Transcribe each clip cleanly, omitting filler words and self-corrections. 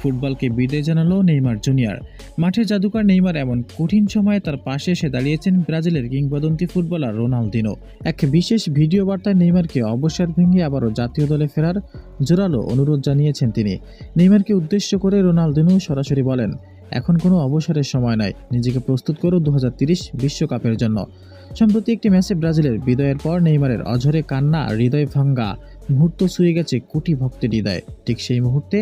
ফুটবলকে বিদায় জানালো নেইমার জুনিয়র। মাঠের জাদুকর নেইমার এমন কঠিন সময়ে তার পাশে এসে দাঁড়িয়েছেন ব্রাজিলের কিংবদন্তি ফুটবলার রোনালদিনো। এক বিশেষ ভিডিও বার্তায় নেইমারকে অবসর ভেঙে আবারও জাতীয় দলে ফেরার জোরালো অনুরোধ জানিয়েছেন তিনি। নেইমারকে উদ্দেশ্য করে রোনালদিনো সরাসরি বলেন, এখন কোনো অবসরের সময় নয়, নিজেকে প্রস্তুত করো 2030 বিশ্বকাপের জন্য। সম্প্রতি একটি ম্যাচে ব্রাজিলের বিদায়ের পর নেইমারের অঝরে কান্না হৃদয় ভাঙ্গা মুহূর্ত ছুঁয়ে গেছে কোটি ভক্তের হৃদয়। ঠিক সেই মুহূর্তে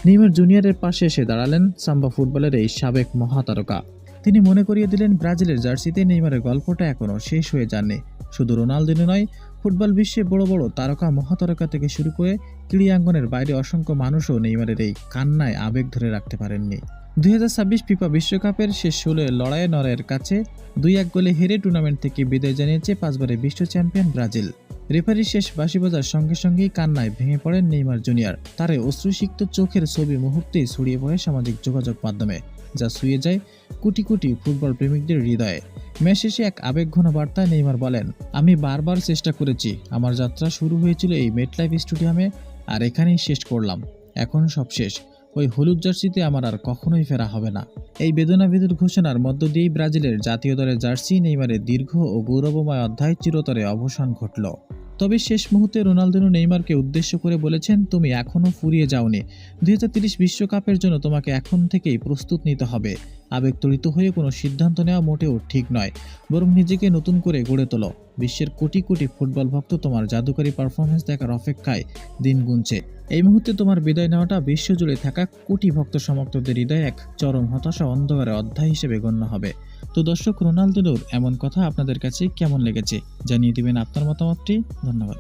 নেইমার জুনিয়রের পাশে এসে দাঁড়ালেন সাম্বা ফুটবলের এই সাবেক মহাতারকা। তিনি মনে করিয়ে দিলেন, ব্রাজিলের জার্সিতে নেইমারের গল্পটা এখনও শেষ হয়ে যায়নি। শুধু রোনালদিনো নয়, ফুটবল বিশ্বে বড় বড় তারকা মহাতারকা থেকে শুরু করে ক্রীড়াঙ্গনের বাইরে অসংখ্য মানুষও নেইমারের এই কান্নায় আবেগ ধরে রাখতে পারেননি। 2026 ফিফা বিশ্বকাপের শেষ 16 লড়াইয়ে নরওয়ের কাছে 2-1 গোলে হেরে টুর্নামেন্ট থেকে বিদায় জানিয়েছে 5 বারের বিশ্ব চ্যাম্পিয়ন ব্রাজিল। রেফারির শেষ বাঁশি বাজার সঙ্গে সঙ্গেই কান্নায় ভেঙে পড়েন নেইমার জুনিয়র। তার অশ্রুসিক্ত চোখের ছবি মুহূর্তেই ছড়িয়ে পড়ে সামাজিক যোগাযোগ মাধ্যমে, যা ছুঁয়ে যায় কোটি কোটি ফুটবল প্রেমিকদের হৃদয়ে। ম্যাচ শেষে এক আবেগঘন বার্তায় নেইমার বলেন, আমি বারবার চেষ্টা করেছি, আমার যাত্রা শুরু হয়েছিল এই মেটলাইফ স্টেডিয়ামে, আর এখানেই শেষ করলাম। এখন সব শেষ, ওই হলুদ জার্সিতে আমার আর কখনোই ফেরা হবে না। এই বেদনাবিধুর ঘোষণার মধ্য দিয়েই ব্রাজিলের জাতীয় দলের জার্সি নেইমারের দীর্ঘ ও গৌরবময় অধ্যায় চিরতরে অবসান ঘটল। তবে শেষ মুহূর্তে রোনালদিনো নেইমারকে উদ্দেশ্য করে বলেছেন, তুমি এখনও ফুরিয়ে যাওনি। 2030 বিশ্বকাপের জন্য তোমাকে এখন থেকেই প্রস্তুত নিতে হবে। আবেগতড়িত হয়ে কোনো সিদ্ধান্ত নেওয়া মোটেও ঠিক নয়, বরং নিজেকে নতুন করে গড়ে তোলো। বিশ্বের কোটি কোটি ফুটবল ভক্ত তোমার জাদুকরী পারফরমেন্স দেখার অপেক্ষায় দিন গুনছে। এই মুহূর্তে তোমার বিদায় নেওয়াটা বিশ্বজুড়ে থাকা কোটি ভক্ত সমর্থকদের হৃদয়ে এক চরম হতাশা অন্ধকারের অধ্যায় হিসেবে গণ্য হবে। তো দর্শক, রোনালদিনোর এমন কথা আপনাদের কাছে কেমন লেগেছে জানিয়ে দিবেন আপনার মতামতটি। ধন্যবাদ।